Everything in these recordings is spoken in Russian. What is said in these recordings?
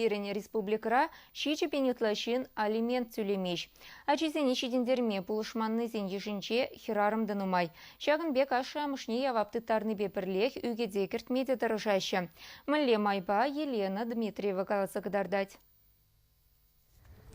пирен республикара шичи пенетлашин алимент тюлемеш. Ачизен ишидендерме пулышманнызен ешінче хирарымдан умай. Шагын бек ашамышне явапты тарны бепірлех үгедекерт медиа дырыжашы. Мілле майба Елена Дмитриева каласа кадардать.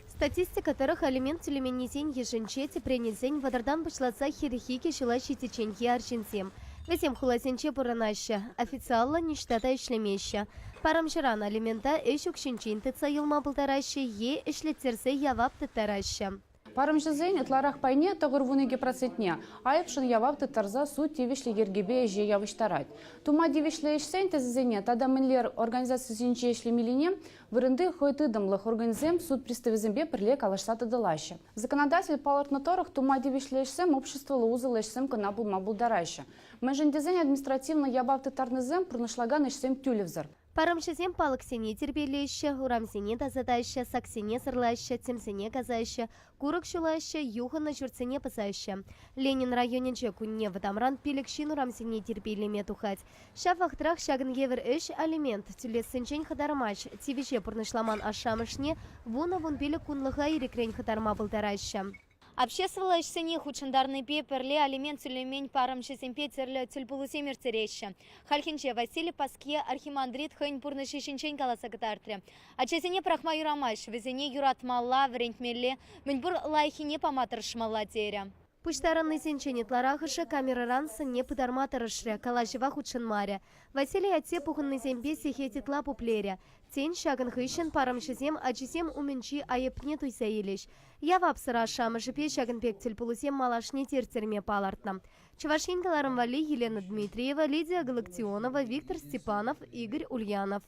Статистика тарых алимент тюлеменнезен ешінче тепренезен вадардан пышласа хирихике шылащи теченье аршинсем. Весем хуласенче буранаща, официалла ништата ишлемеща. Парамшыран алимента эшукшинчин тыца йылма бұлтараща, е ишлеттерсе явап тыттараща. Парамшызен этларах пайне тағырвуныге процентне, айыпшын явап тыттарза суд тевишлі ергебе эже явыштарать. Тума девишлі ешсен тезізене, тада мінлер организациясынче ишлемелине, вырынды хойтыдымлых организем суд приставизембе пірле калашса тыдылаща. Законодатель палыртны торых тума девишлі ешсем обществолы узылы ешсем кына булма булдараща. Мәжіндезен административно явап тыттарнызем пұрнышлаган ешсем тюлевзір. Парамшызем палықсене тербелеща, урамсене тазадаща, саксене сырлаща, темсене казаща, курок шулаща, юхана журцене пасаща. Ленин районенче кунне ватамран пилекшин урамсене тербелеме тухать. Шафахтрах шагын евер эш алимент, тюлесенчен хадармач, тивише пурнышламан ашамышне, вуна вун пилек кунлыха ирекрень хадарма былтараща. Обществовала ишсене хучандарный пеперле алимент тюлемень парамшызем петерле тюльпулусемер тереща. Хальхинче Василий Паске архимандрит хэнь пурнышишинчен каласа катартре. Ачесене прахма юрамаш, везене юратмалла врентмелле, мэньбур лайхине паматыршмалла теря. Пуштаранный сенченетларахыша камераран сыне пыдарматырышре, калажева хучынмаре. Василий атсе пухынный зембе сехетитла пуплере. Тень шагын хыщен парамшызем ачисем уменчи айыпне туйса елеш. Явап сыраша жипе шагын пектель полусем малашне тертерме палартна. Чувашинкаларым вали Елена Дмитриева, Лидия Галактионова, Виктор Степанов, Игорь Ульянов.